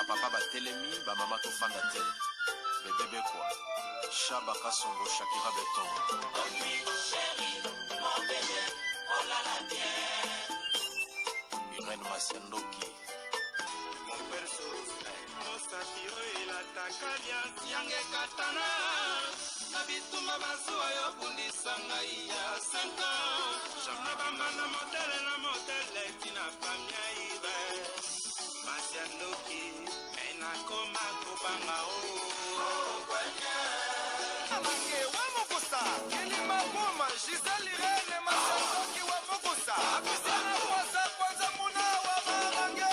papa batelemi bamama tofanda te bebebe kwa Shaba Kasongo Shakira Beton Irène Masiandoki Satiro ila takalia yange katana na bituma bazuwa yo bundisanga ya 5 ans jamna bamana modele tina pamia ibe Masiandoki ena koma kubanga o kwanya amange wa mokosa kilima boma Giselle Irene Masiandoki wa mokosa akusana kwanza muna wa mamange wa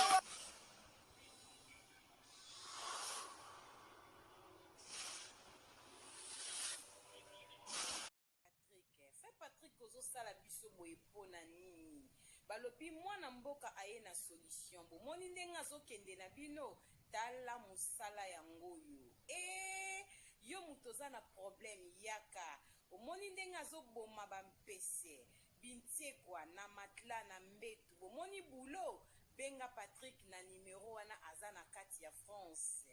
sala biso boye pona nini balobi mwana mboka aye na solution bomoni ndenge azokende na bino tala mosala yango yo moto oza na problème yaka omoni ndenge azoboma bampese bintiekwa na matla na mbetu bomoni bulo benga Patrick na numero wana aza na kati ya France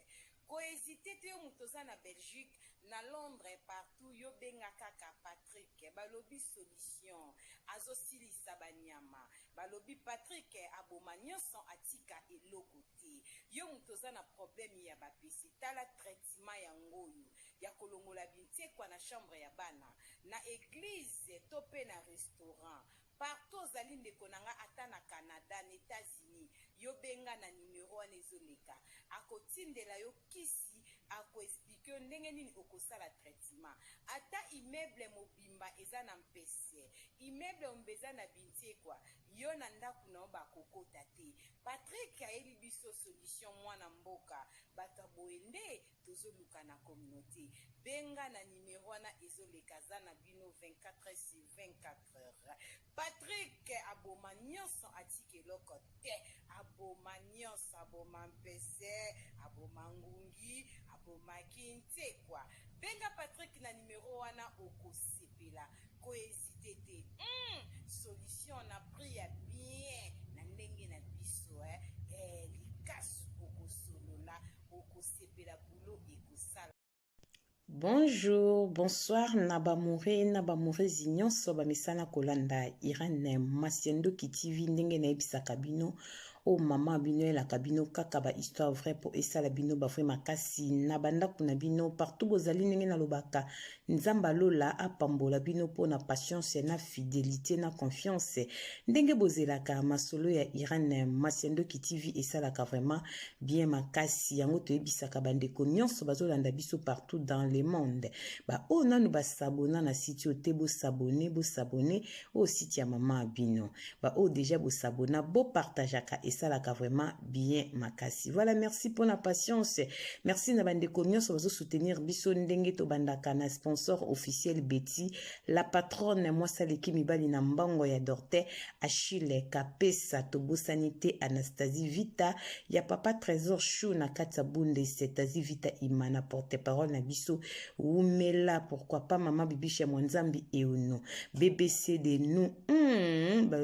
kohésite te yo moto oza na Belgique na Londres partout yo benga kaka Patrick balobi solution azosilisa banyama balobi Patrick aboma nyonso atika eloko te yo moto oza na problème ya bapesi tala traitement yango oyo ya kolongola bintiekwa na chambre ya bana na église to pe na restaurant partout ozali ndeko na nga ata na Canada na États-Unis yo benga na numero wana ezoleka akotindela yo kisi akoexplike yo ndenge nini okosala traitement ata immeuble mobimba eza na mpese immeuble ombeza na bintiekwa yo na ndako na yo bakokota te Patrick ayeli biso solution mwana mboka bato boye nde tozoluka na communauté benga na numero wana ezoleka za na bino 24/24 Patrick aboma nyonso atiki eloko te aboma nyonso aboma mpese aboma ngungi aboma kintiekwa benga Patrick na numero wana okosepela kohésite te solution na prix ya bien na ndenge na biso likasu okosolola okosepela bulo ekosala. Bonjour, bonsoir, Nabamourézi nyonso bamisana kolanda Irène Masiandoki TV ndenge na ebisaka bino o mama bino la kabino kaka ba histoire vraie pour esala bino ba vrai makasi na banda kuna bino partout bozali ndenge na lobaka nzamba lola apambola bino po na patience na fidélité na confiance ndenge bozelaka masolo ya Irène Masiandoki TV esalaka vraiment bien makasi yango to ebisaka bandeko nyonso bazolanda biso partout dans le monde ba o nanu ba sabona na site ote bo sabone au site ya mama bino ba o déjà bo sabona bo partageaka esalaka vraiment bien makasi. Voilà, merci pour la patience, merci na bandeko nyonso bazo soutenir biso ndenge to bandaka na sponsor officiel Betty la patronne moi saleki mibali na mbango ya Dorte Achille Kapesa Tobo Sanité Anastasie Vita ya papa Trésor Chou na kati ya bunde Setazi Vita Imana porte-parole na biso Umela pourquoi pas maman Bibisha Mwanzambi Euno BBC de nous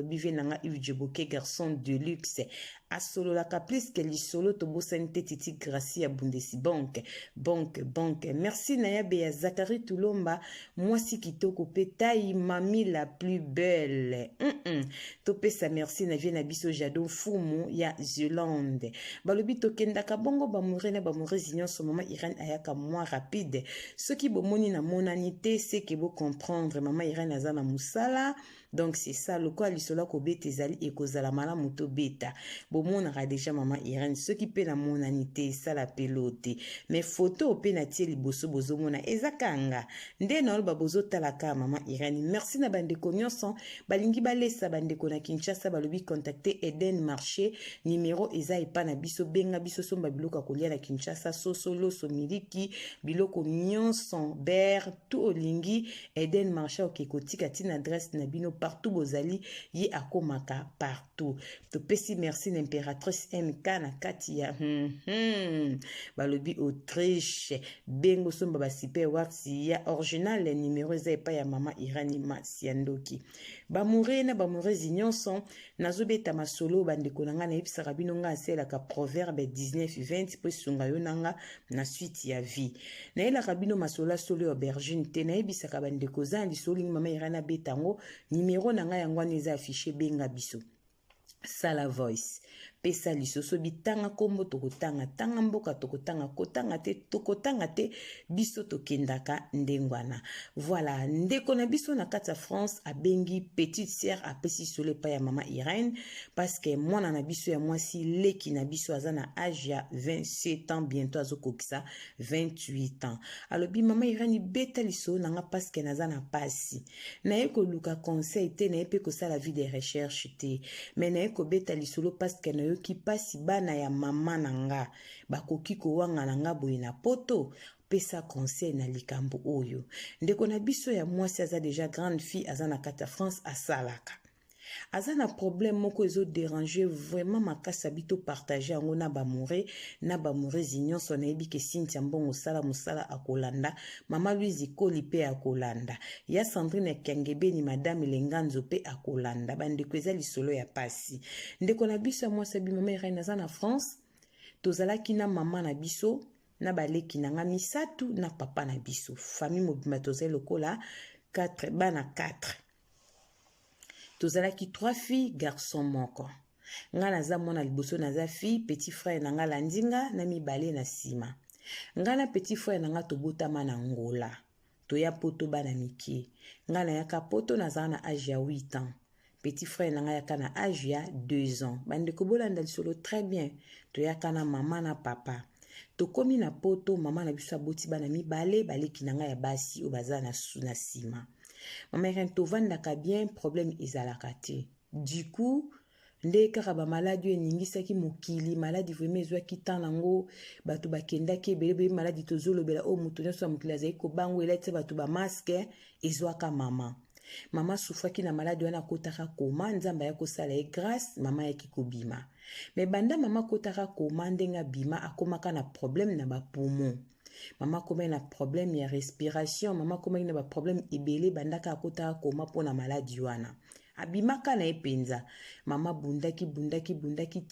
bive nanga Yves Djeboke garçon de luxe asolo la caprice que lisolo Tobo Sanité Titi Gracia Bundesi banque merci Naya Bea Zakari Tulomba moi si kitoko petai mami la plus belle topé sa merci na vie na biso Jado Fumu ya Zélande balobi tokendaka bongo bamurene bamurezi nyonso mama Irène ayaka moi rapide ce qui bomoni na monanité c'est que vous comprendre mama Irène azana musala donc c'est ça le quoi lisola ko bete zali e kozala mala moto beta bomonaka déjà mama Irène ce qui peut la monanité ça la pelote mais photo pe na tie liboso bozomona ezakanga nde na oloba bozotalaka mama Irène merci na bandeko nyonso balingi balesa bandeko na Kinshasa balobi contacter Eden Marché numéro eza epa na biso benga biso somba biloko kolia na Kinshasa sosolo somiliki biloko nyonso ber tout olingi Eden Marché okekotika tina adresse na bino partout bozali ye akomaka partout topesi merci na impératrice MK na kati ya balobi Autriche bengo somba basipe wati ya original numéro eza epai ya mama Irani Masiandoki bamure na bamurezi nyonso nazobeta masolo bandeko na nga nayebisaka bino nga aselaka proverbe 19:20 po esunga yo nanga na suite ya vie nayelaka bino masolo asolo ya aubergine te nayebisaka bandeko za lisolo mama Irani abetango numéro na nga yango wana eza affiché benga biso sala voice pesa lisoso bitanga kombo tokotanga tanga mboka tokotanga kotanga te biso tokendaka ndengwana voilà ndeko na biso na kati ya France abengi petite sœur apesi solo pa ya mama Irene parce que mwana na biso ya mwasi leki na biso aza na âge ya 27 ans bientôt azokokisa 28 ans alobi mama Irene beta lisolo nanga parce que naza na pasi naye koluka conseil te naye pe kosala vie de recherche te mais naye kobeta lisolo parce que yoki pasi bana ya mama nanga bakoki kowanga nanga boye na poto pesa conseil na likambo oyo ndeko na biso ya mwasi aza déjà grande fille aza na kati ya France asalaka aza na problème moko ezo déranger vraiment makasa bito partager yango na bamure nyonso nayebi ke Cynthia mbongo sala musala akolanda mama Louise Koli pe akolanda ya Sandrine Kengebeni madame Lenganzo pe akolanda bandeko eza lisolo ya pasi ndeko na biso ya mwasi bi mama Irene aza na France tozalaki na mama na biso na baleki nanga misatu na papa na biso famille mobima tozali lokola 4 bana 4 tozalaki 3 filles garçon moko nga naza mwana liboso naza fille petit frère nanga landinga na mibale na sima nga na petit frère nanga tobotama na Ngola toya poto bana miki nga na yaka poto naza na âge ya 8 ans petit frère nanga yaka na âge ya 2 ans bandeko bolanda lisolo très bien toyaka na mama na papa tokomi na poto mama na biso aboti bana mibale baleki nanga ya basi o baza na sima mama Irene tovandaka bien problème ezalaka te du coup nde kaka bamaladi eningisaki mokili maladi vraiment ezwaki tan nango bato bakendaki ebele maladi tozolobela o moto nyonso ya mokili azali kobango elati bato bamaske ezwaka mama sufraki na maladi wana akotaka koma nzambe ya kosala ye grâce mama yaki kobima me banda mama akotaka koma ndenge abima akomaka na problème na bapoumon mama komaki na problème ya respiration mama komaki na baproblème ebele bandaka akotaka koma mpona maladi wana abimaka na ye mpenza mama bundaki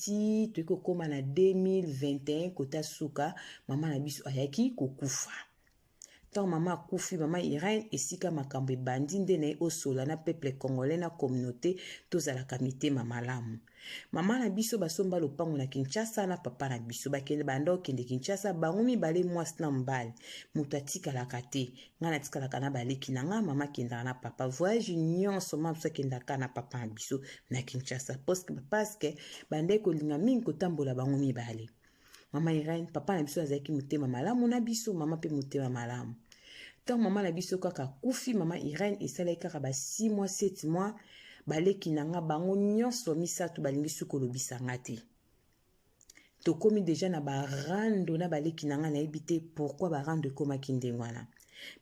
ti toyeki kokóma na 2021 kota suka mama na biso ayaki kokufa tant mama akufi mama Irene esika makambo ebandi nde na ye osola na peuple congolais na communauté tozalaka mitema malamu mama na biso basomba lopango na Kinshasa na papa na biso bakende banda okende Kinshasa bango mibale mwasi na mobali moto atikalaka te nga natikalaka na baleki na nga mama kendaka na papa voyage nyonso mama biso akendaka na papa na biso na Kinshasa parce que banda kolinga mingi kotambola bango mibale mama Irene papa na biso azalaki motema malamu na biso mama pe motema malamu tant mama na biso kaka kufi mama Irene esalaki kaka ba 6 mois 7 mois baleki nanga bango nyonso misatu balingi sukolobisa nga te tokomi déjà na barando na baleki nanga nayebi te pourquoi barando ekomaki ndenge wana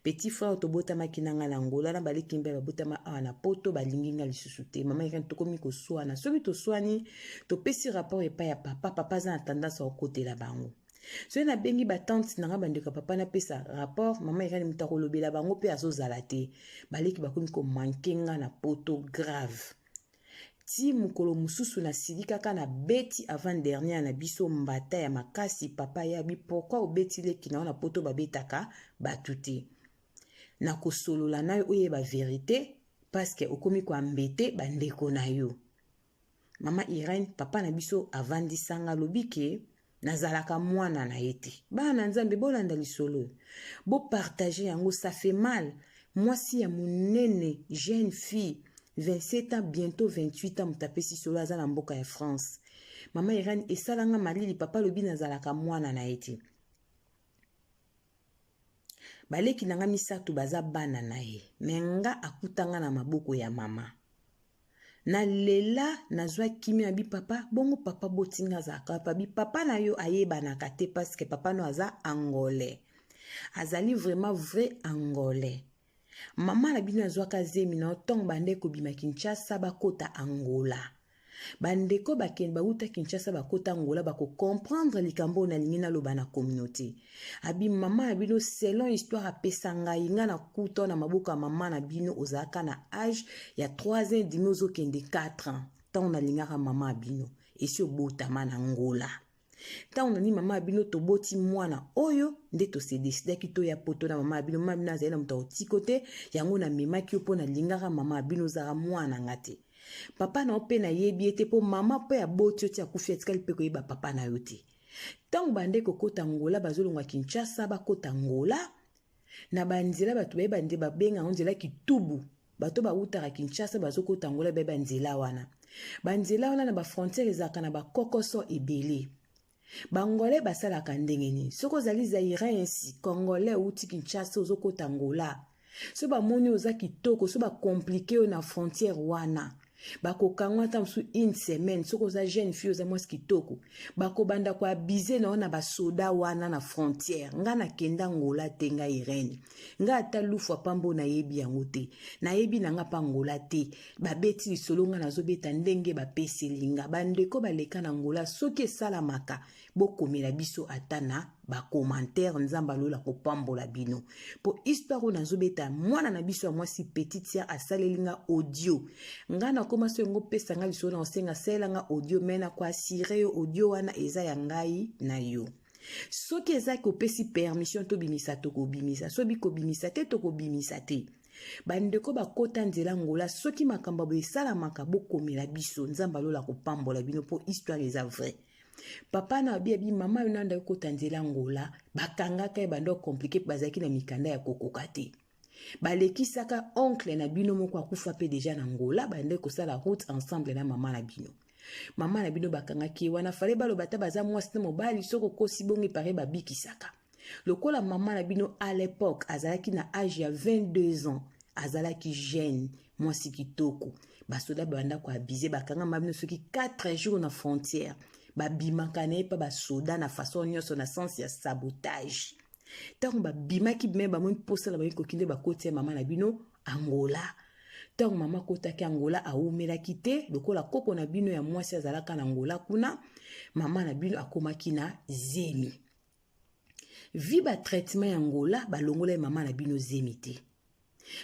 petit frère tobotamaki nanga na Ngola na baleki mbe babotama awa na poto balingi nga lisusu te mama Irene tokomi koswana soki toswani topesi rapport epai ya papa aza na tendance akotela bango so na bengi batante nanga bandeko papa na pesa rapport mama Irene muta kolobela bango pe azozala te baleki bakomi ko mankenga na poto grave ti mukolo mususu na sidikaka na beti avant dernière na biso mbata ya makasi papa ya bi pourquoi obeti leki na poto babetaka batuti na kosolola na yo oyeba vérité parce que okomi ko ambete bandeko na yo mama Irene papa na biso avandisanga lobike nazalaka mwana na ete bana nzambe bolanda lisolo bo partager yango ça fait mal mwasi ya munene jeune fille 27 ans bientôt 28 ans mutapesi solo aza na mboka ya France mama Irene esalanga malili papa lobi nazalaka mwana na ete baleki nanga misatu baza bana na ye menga akutanga na maboko ya mama na lela nazwa kimi abi papa bongo papa botinga zaka pabi papa na yo ayeba na kate parce que papa no aza angolais azali vraiment vrai angolais mama na bino azwaka zemi na ntongo bandeko bima Kinshasa bakota Angola. Bandeko bakende bauta Kinshasa bakota Angola bako comprendre likambo na lingi na loba na communauté. Abi mama na bino selon histoire apesa ngai nga na kuta na maboka mama na bino ozaka na âge ya 3 ans et demi ozokende 4 ans. Tant na lingaka mama bino esi obotama na Angola. Tant on a ni mama bino to boti mwana oyo nde to se décide ki to ya poto na mama bino mama bino azela muta otikote yango na mema ki opo na lingaka mama bino zara mwana ngate. Papa na ope na yebi ete po mama po ya boti oti akufi etikali pe koyeba papa na yo te. Tant bande kokota Angola bazolongwa Kinshasa bakota Angola na banzela batu bayeba nde babenga onzela kitubu bato bautaka Kinshasa bazokota Angola bayeba nzela wana. Banzela wana na ba frontière ezaka na ba kokoso ebele. Bangolais basalaka ndenge nini soko zali zaïrien ainsi congolais uti Kinshasa ozokota Angola so ba moni oza kitoko so ba compliqué na frontière wana bako kangwa ta msu une semaine soko za jeune fille oza mwasi kitoko bako banda kwa bize na ona ba soda wana na frontière nga na kenda Angola te nga Irene nga ata lufu pambo na yebi yango te na yebi na nga pa Angola te babeti lisolo nga nazobeta ndenge bapeselinga bandeko baleka na Angola soki esalamaka bokomela biso ata na ba commentaire nzamba lola ko pambola bino po histoire nazobeta mwana na biso ya mwasi petite sœur asalelinga audio nga na koma so ngo pesa nga lisolo na osenga selanga audio mena kwa asire audio wana eza ya ngai na yo soki eza ko pesi permission to bimisa to ko bimisa so bi ko bimisa te to ko bimisa te bandeko bakota nzela Angola soki makamba bo esalamaka bokomela biso nzamba lola ko pambola bino po histoire eza vrai. Papa na abi mama yo nanda kota nzela Angola bakanga ka bando compliqué bazaki na mikanda ya kokoka te. Balekisaka oncle na bino moko akufa pe déjà na Angola bande ko sala route ensemble na mama na bino. Mama na bino bakanga ki wana fale balo bata baza mwasi na mobali soko kosi bongi pare babikisaka. Lokola mama na bino à l'époque azalaki na âge ya 22 ans azalaki jeune mwasi kitoko. Basoda banda ko abiser bakanga mabino soki 4 jours na frontière. Babimaka na pa basoda na façon nyonso na sens ya sabotage. Tant babimaki bime ba moni posala ba kokinde ba kotia mama na bino Angola. Tant mama kotaki Angola aumela kite lokola koko na bino ya mwasi azalaka na Angola kuna mama na bino akomaki na zemi. Viba traitement ya Angola balongola mama na bino zemi te.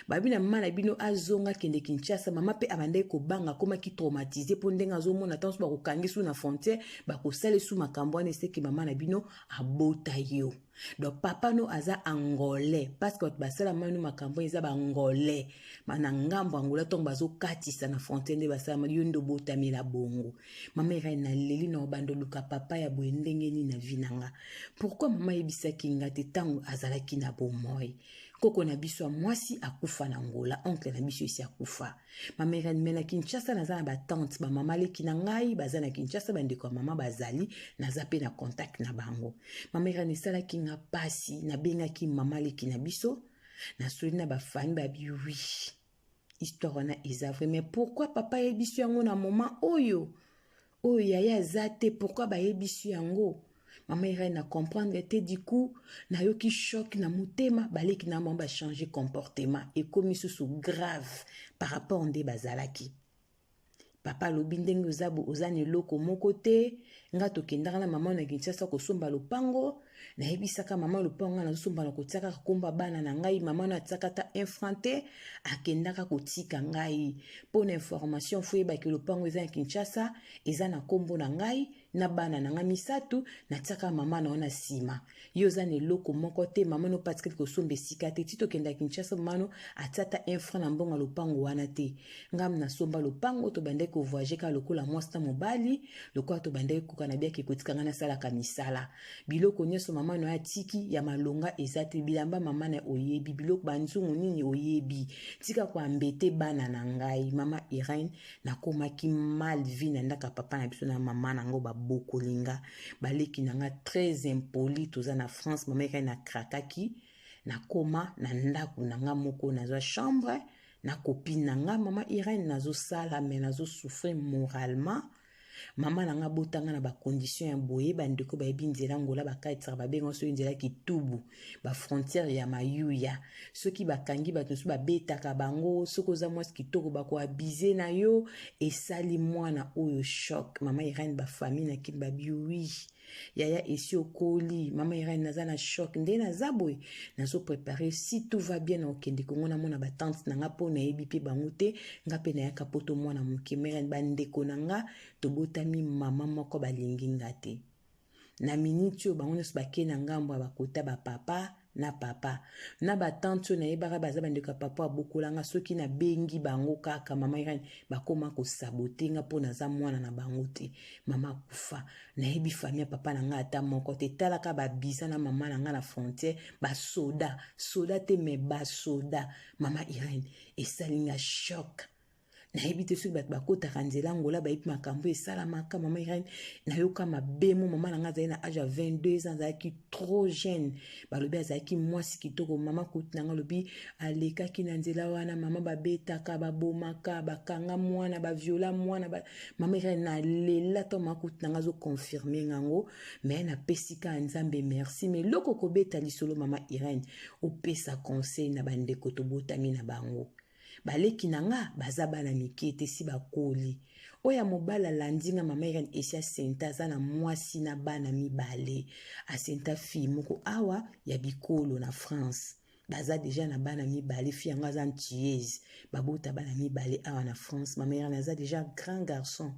Babina mama na bino azonga kende Kinshasa mama pe abande ko banga koma ki traumatisé po ndenga azomona tanso ba ko kangi su na frontière ba ko sale su makambo ane seki mama na bino abota yo. Donc papa no aza angolais parce que basala manu makambo eza ba angolais mana ngambo Angola tongo bazo katisa na frontière nde basala yo ndo botamela bongo. Mama ira na leli na bando luka papa ya boendenge ni na vinanga. Pourquoi mama yebisaki ngate tango azalaki na bomoy koko na biso mwasi akufa na Angola oncle na biso isi akufa mama ira mena Kinshasa na za ba tante ba mama leki na ngai baza na Kinshasa bandeko mama bazali na zape na contact na bango mama ira ni sala kinga pasi na benga ki mama leki na biso na soli na ba fani ba bi oui histoire na eza vrai mais pourquoi papa yebisu yango na moment oyo yaya zate pourquoi ba yebisu yango mama ira na comprendre te du coup na yo ki choc na mutema baleki na mamba changer comportement et comme sous grave par rapport onde bazalaki papa lobi ndenge ozabu ozane loko moko te nga tokendaka na mama na Kinshasa kosomba lopango na yebisaka mama lopango na somba na kotiaka komba bana na ngai mama na tsaka ta infante akendaka kotika ngai pour information foyeba ke lopango eza na Kinshasa eza na kombo na ngai na bana na nga misatu na tsaka mama na ona sima yo zane loko moko te mama no patikali kosomba esika te tito kenda Kinshasa mama no atata infra na mbongo lopango wana te ngam na somba lopango to bande ko voyager ka lokola mwasta mobali lokola to bande ko kana bia ke kotika ngana sala ka misala biloko nyeso mama no atiki ya malonga ezate bilamba mama na oyebi biloko banzungu nini oyebi tika kwa mbete bana na ngai mama Irene na komaki mal vie na ndaka papa na biso na mama na ngo bokolinga baleki nanga très impoli toza na France mama Irene na krakaki na koma na ndaku nanga moko na zo chambre na copine nanga mama Irene nazo sala mais nazo souffrir moralement mama nanga botanga na ba condition ya boye bandeko bayebi nzela ngola bakaitaka babenga so nzela kitubu ba frontière ya mayuya soki bakangi bato so babetaka bango soki oza mwasi kitoko bakoabize na yo esali mwana oyo choc mama Irene ba famille na kini babiwi yaya esi okoli mama Irene naza na choc nde naza boye nazo préparer si tout va bien na okende kongo na mona batante na nga po nayebi pe bango te nga pe nayaka poto mwana moke Irene bandeko na nga tobotami mama moko balingi nga te na minute oyo bango nyonso bakei na ngambo ya bakota bapapa na papa na batante oyo nayebaka baza bandeko ya papa abokolanga soki nabengi bango kaka mama Irene bakoma kosabote nga mpo naza mwana na bango te mama akufa nayebi famille ya papa na nga ata moko te talaka babisa na mama na nga na frontière basoda soda te me basoda mama Irene esali nga choc nayebi te soki bato bakotaka nzela ngola bayebi makambo esalamaka mama Irene nayoka mabemo mama na nga azali na age ya 22 ans azalaki trop jeune balobi azalaki mwasi kitoko mama kuti na nga lobi alekaki na nzela wana mama babetaka babomaka bakanga mwana baviola mwana mama Irene nalela to mama kuti na nga azoconfirme ngango me napesika ya nzambe merci me loko kobeta lisolo mama Irene opesa conseil na bandeko tobotami na bango baleki na nga baza bana mike te si bakoli oya mobala landi nga mama Irene esi asenta aza na mwasi na bana mibale asenta fille moko awa ya bikolo na France baza deja na bana mibale fille yango aza ntiyezi babota bana mibale awa na France mama Irene aza deja grand garçon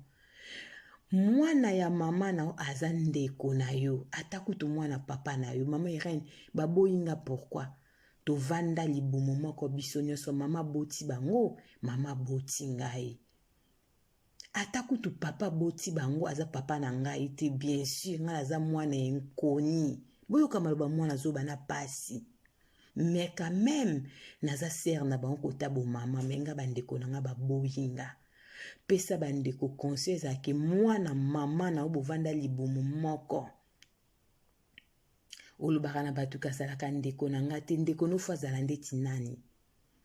mwana ya mama na aza ndeko na yo ata kutu mwana papa na yo mama Irene baboyinga pourquoi tovanda libumu moko biso nyonso mama boti bango mama boti ngai ata kutu papa boti bango aza papa na ngai te bien sûr ngai aza mwana enkoni boyoka maloba mwana zoba na pasi mais quand même naza sere na bango kota bomama menga bandeko na nga baboyinga pesa bandeko conseil ezalaki mwana mama na obovanda libumu moko olobaka na bato kasalaka ndeko na nga te ndeko nofu azala ndeti nani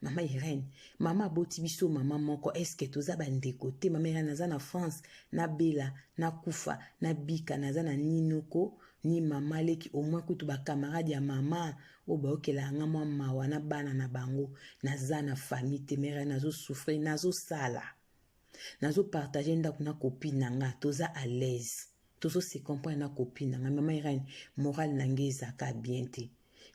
mama Irene mama aboti biso mama moko eske toza bandeko te mama Irene naza na France na bela na kufa na bika naza na ninoko ni mama leki au moins kutu bakamarade ya mama oyo baokela nga mwa mawa na bana na bango naza na famille te mama Irene nazosouffrir nazosala nazopartage ndako na copine na nga toza à l'aise tozo se comprendre na copine na nga mama Irene moral na nge ezaka bien te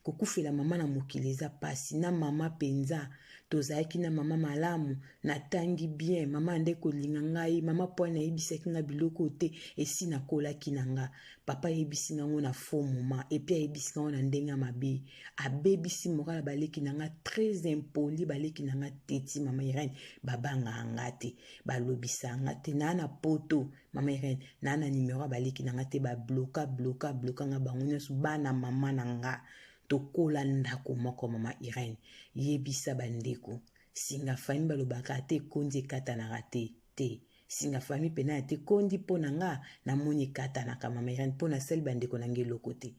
kokufela mama na mokili eza pasi na mama penza tozalaki na mama malamu natangi bien mama nde kolinga ngai mama po nayebisaki nga biloko te esi nakolaki na nga papa ayebisi ngango na faux moment epi ayebisi ngango na ndenge ya mabe abebisi moral baleki na nga très impoli baleki na nga teti mama Irene babanga nga te balobisa nga te na na poto mama Irene na na numero baleki na nga te babloka nga bango nyonso bana mama na nga tokola ndako moko mama Irene yebisa bandeko singa fami balobaka te kondi katanaka te singa fami pena te kondi pona nga na moni katanaka mama Irene pona sel bandeko na ngeloko te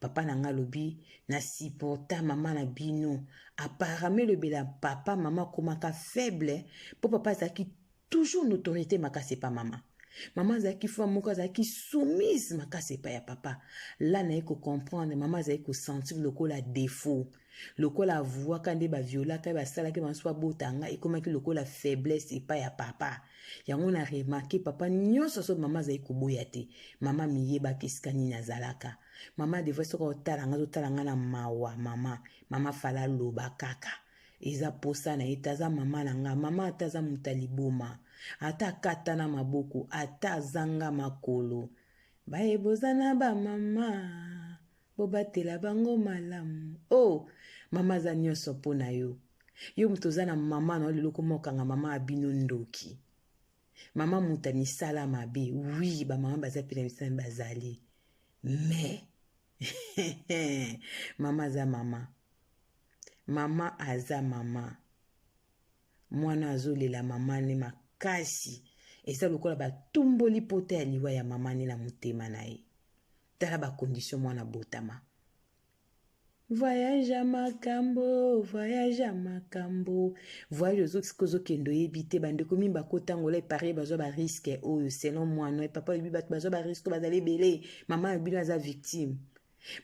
papa na nga lobi na supporta mama na bino apparemment le bela papa mama komaka faible po papa zaki toujours une autorité makasi pa mama mama azalaki femme moko azalaki soumise makasi epai ya papa la naye kocomprendre mama azalaki kosentir lokola défaut lokola avuaka nde baviolaka basalaki banso babotanga ekomaki lokola faiblesse epai ya papa yango na remarke papa nyonso so mama azalaki koboya te mama miyebaki esika nini azalaka mama devoi soki otalanga azotalanga na mawa mama fala loba kaka eza posa na ye taza mama na nga mama ata aza muta liboma ata kata na maboko ata zanga makolo bayebozana ba mama bobatela bango malamu mama za nyonso mpo na yo mutu oza na mama na leloko mokanga mama abino ndoki mama muta misala mabe oui bamama baza pena misala bazali mais mama aza mama aza mama mwana azolela mama ne makasi eza lokola batumboli pota ya liwa ya mama ne na motema na ye tala bakondition mwana botama Voyage à Makambo, voyage à Makambo. Voyage aux autres kendo ebité bande komi bakota ngolé paré bazo ba risque oyo selon moi non papa ebi bat bazo ba risque bazali belé maman ebi za victime.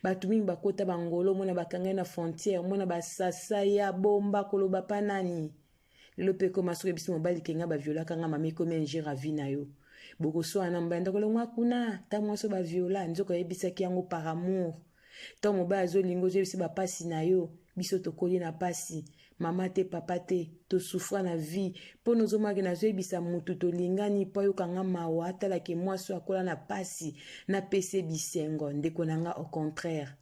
Batu mingi bakota bangolo mona bakanga na frontière mona basasa ya bomba koloba panani. Le pe koma so ebiso mobali kenga ba viola kanga mami komi ngera vina yo. Boko so anambanda kolo mwa kuna ta mwa so ba viola nzoko ebisa ki yango par amour. Tant moba azo lingo zo bisi ba pasi na yo biso tokoli na pasi mama te papa te to souffra na vie po nozo maki na zo ebisa mutu to lingani po yo kanga mawa atala ke mwa so akola na pasi na pese bisengo ndeko nanga au contraire.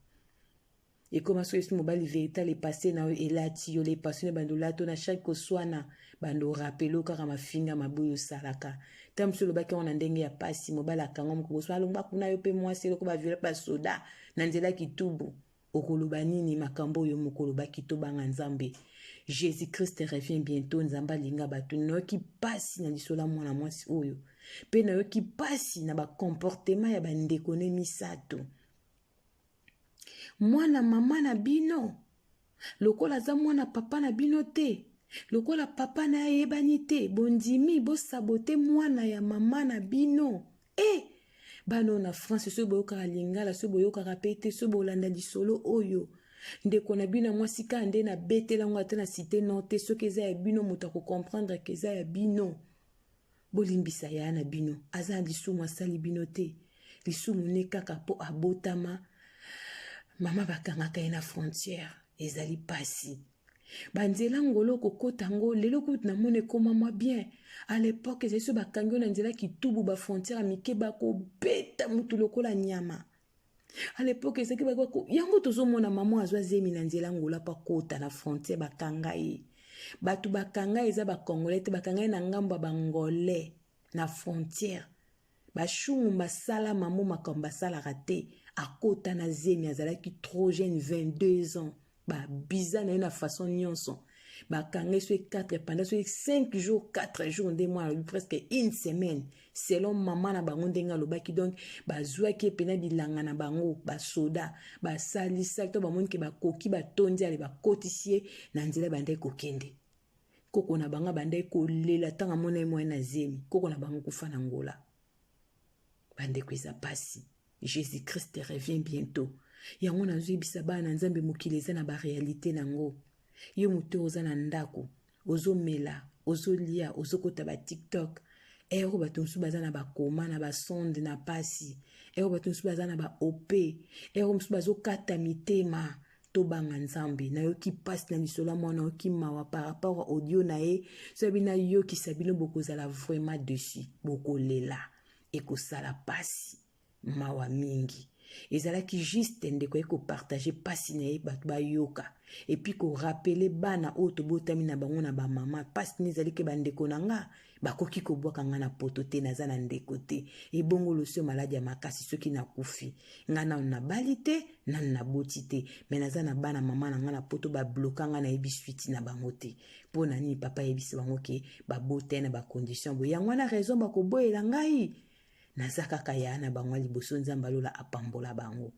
Et comme ça, ce mobile véritable est passé na elati yo les passionné bando lato na chaque koswana bando rappelo kaka mafinga mabuyo salaka. Tam so lo baki on ndenge ya pasi mobile akanga mko so alongba kuna yo pe moi c'est ko ba viola pa soda na nzela kitubu okoloba nini makambo yo mokoloba kitobanga nzambe. Jésus Christ revient bientôt nzamba linga batu no ki pasi na lisola mwana mwasi oyo. Pe na yo ki pasi na ba comportement ya bandeko ne misato. Mwana mama na bino lokola za mwana papa na bino te lokola papa na yebani te bondimi bo sabote mwana ya mama na bino bano na France so boyoka lingala so boyoka kapete so bolanda lisolo oyo ndeko na bino mwasi ka nde na betela ngwa na cité note so keza ya bino muta ko comprendre keza ya bino bolimbisa ya na bino aza lisumu asali bino te lisumu ne kaka po abotama. Mama bakangaka na frontière ezali pasi banzela ngolo kokota ngo lelo kuti na mone koma mwa bien à l'époque ezali so bakangi na nzela kitubu ba frontière mike bako beta mutu lokola nyama à l'époque ezaki bako yango tozomona mama azwa zemi na nzela ngola pa kota na frontière bakanga ye batu bakanga eza ba congolais te bakanga na ngambo bangolais na frontière bashungu basala mamu makamba sala raté akota na zemi azalaki trop jeune 22 ans ba bizarre na une façon nyonso ba kangé sur 4 pendant sur 5 jours 4 jours des mois presque une semaine selon maman na bango ndenga lobaki donc ba zwaki pena bilanga na bango ba soda ba salisa to ba monke ba koki ba tondi ale ba kotisie na nzela bande kokende koko na banga bande ko lela tanga mona mo na zemi koko na bango kufa na ngola bande kweza pasi. Jésus Christ revient bientôt. Yango na zui bisaba na nzambe mukileza na ba réalité nango. Yo muto oza na ndako, ozo mela, ozo lia, ozo kota ba TikTok. Ero batonsu baza na ba koma na ba sonde na pasi. Ero batonsu baza na ba OP. Ero musu bazo kata mitema to banga nzambe na yo ki passe na lisola mwana yo ki mawa par rapport à audio na e. So bina yo ki sabino bokozala vraiment dessus. Boko lela e ko sala pasi. Mawa mingi ezalaki juste ndeko eko partager pasi na ye batu bayoka et puis ko rappeler bana oto botami na bango na ba mama pasi nizali ke bandeko nanga bakoki ko bwaka nga na poto te naza na ndeko te e bongo losio maladi ya makasi soki na kufi nga na bali te na boti te me naza na bana mama na nga na poto ba bloka nga na yebi suite na bango te po na nini papa yebisi bango ke ba bote na ba condition bo yango na raison ba ko boyela ngai nazaka kaya na bango liboso nzamba lola apambola bango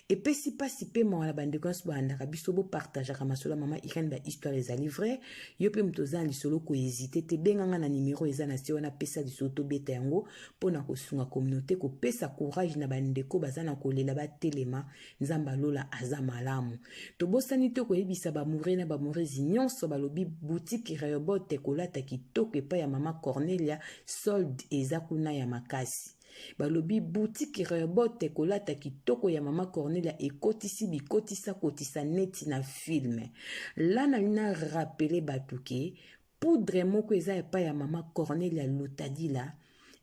epesi pasi pe mawala bandeko nso bandaka biso bo partageaka masolo mama Irene ba histoire ezali vrai yo pe mutoza lisolo ko hésiter te benganga na numéro eza na se wana pesa lisolo to beta yango pona kosunga communauté ko pesa courage na bandeko bazana kolela ba telema nzamba lola aza malamu to bosani to ko yebisa ba mure na ba murezi nyonso balobi boutique Rehoboth kolata kitoko epa ya mama Cornelia solde eza kuna ya makasi balobi boutique Rehoboth kolata kitoko ya mama Cornelia ekotisi bikotisa kotisa neti na film lana lina rappele batuke poudre moko eza epa ya mama Cornelia lotadila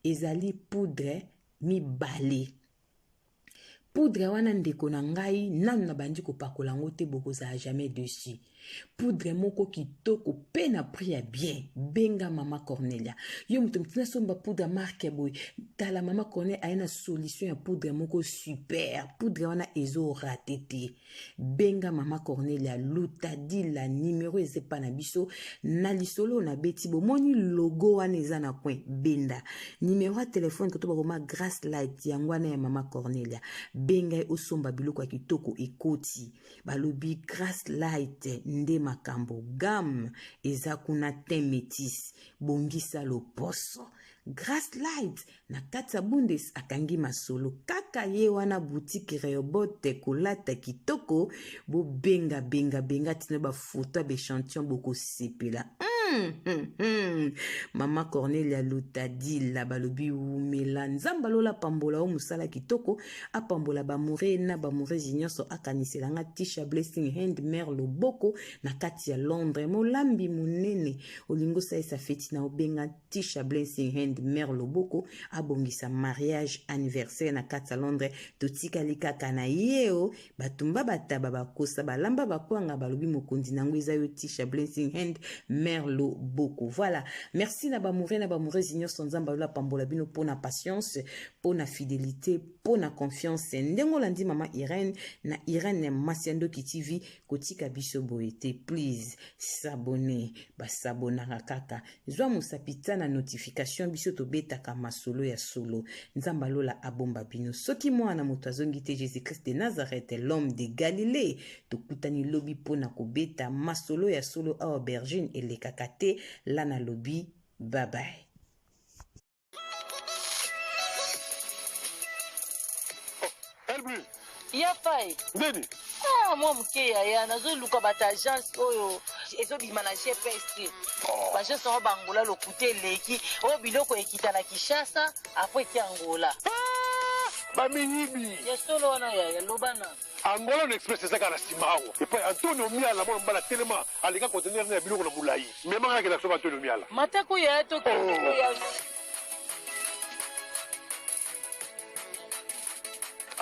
ezali poudre mibale poudre wana ndeko na ngai nanu na bandi kopakola ngo te bokozala jamais dessus poudre moko kitoko pe na prix ya bien benga mama Cornelia yo muto mtina somba poudre marque boy tala mama Cornelia aina solution ya poudre moko super poudre wana ezo ratete benga mama Cornelia lutadi la numéro ezepa na biso na lisolo na beti bomoni logo wana eza na coin benda numéro ya telefone ko to ba Grace Light yangwana ya mama Cornelia benga osomba biloko ya kitoko ekoti balobi Grace Light nde makambo gam eza kuna ten métis bongisa loposo Grace Light na kati ya bundes akangi masolo kaka ye wana boutique Rehoboth kolata kitoko bo benga tina ba photo ba échantillon boko sepela Mama Cornelia lutadi la balobi umela nzamba lola pambola o musala kitoko apambola ba mure na ba mure nyonso akanisela nga Tisha Blessing Hand Mère Loboko na kati ya Londres molambi munene olingo sa feti na obenga Tisha Blessing Hand Mère Loboko abongisa mariage anniversaire na kati ya Londres totika likaka na yeo batumba bataba bakosa balamba bakwanga balobi mokondi nango eza yo Tisha Blessing Hand Mère Loboko. Voilà, merci na ba mourir nyonso nzamba lola pambola bino pona patience pona fidélité pona confiance ndengo landi mama Irène na Irène Masiendo TV kotika biso boete please s'abonner basabonaka kaka zwa musapita na notification biso tobetaka masolo ya solo nzamba lola abomba bino soki mwana moto azongi te Jésus Christ de Nazareth l'homme de Galilée tokutani lobi pona kobeta masolo ya solo a aubergine ele kakate lana lobi bye bye. Ya fai. Ndeni? Mwa mke ya nazoluka bata agence oyo ezobima na GPS. Bagence oyo bangola lokute leki oyo biloko ekita na Kinshasa apres ti Angola. Bamiyibi. Yesolo wana ya lobana. Angola no express ezaka na simawo. Et puis Antonio Miala mwana mbala telema alika conteneur na biloko na mulai. Mema ngaka la soba Antonio Miala. Matako ya to ya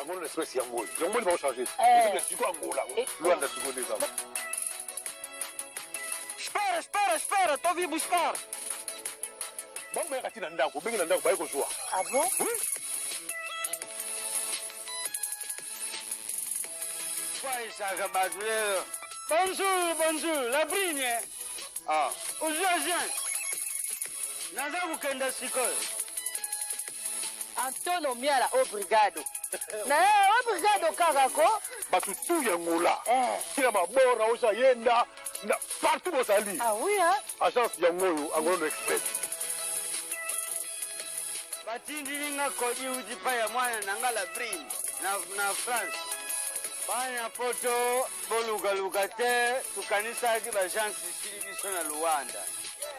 Angola express ya ngoli. Yango ni ba changer. C'est siko Angola. Luanda siko des hommes. Espera, tô vindo buscar. Vamos ver aqui na ndako, bem na ndako vai com sua. Ah bon? Oui. Bonjour, la brigne. Aujourd'hui, nous kenda sikoyo. Antonio Miala obrigado. Na obrigado kakako. Batutu ya ngola. Kila mabora osa yenda na partout bosali. Ah oui hein? Agence ya ngolo, Angola Express. Batindi nga kodi uji pa ya mwana nanga la brigne na France. Banya poto boluga te tukanisa ki ba gens sili biso na Luanda.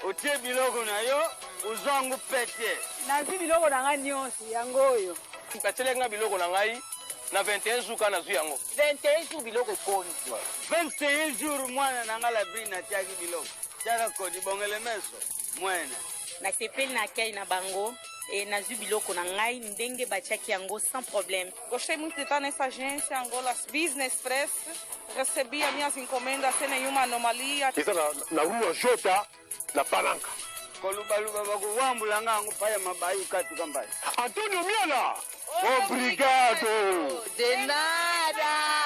Otie biloko na yo uzangu pete. Na zi biloko na nga nyonso yango oyo. Katele nga biloko na ngai na 21 jours kana zu yango. 21 jours biloko koni. 21 jours mwana nanga la brigne na tiaki biloko. Tiaka kodi bongele meso mwena. Na sepeli na kai na bango. E nazu biloko na ngai ndenge batiaki yango sans problème. Gostei muito de estar nessa agência Angola Business Express. Recebi as minhas encomendas sem nenhuma anomalia. Eza na rua Jota na Palanca. Kolubaluba bakuwambula nga ngo paya mabayi katu kambayi. Antonio Miala. Obrigado. De nada.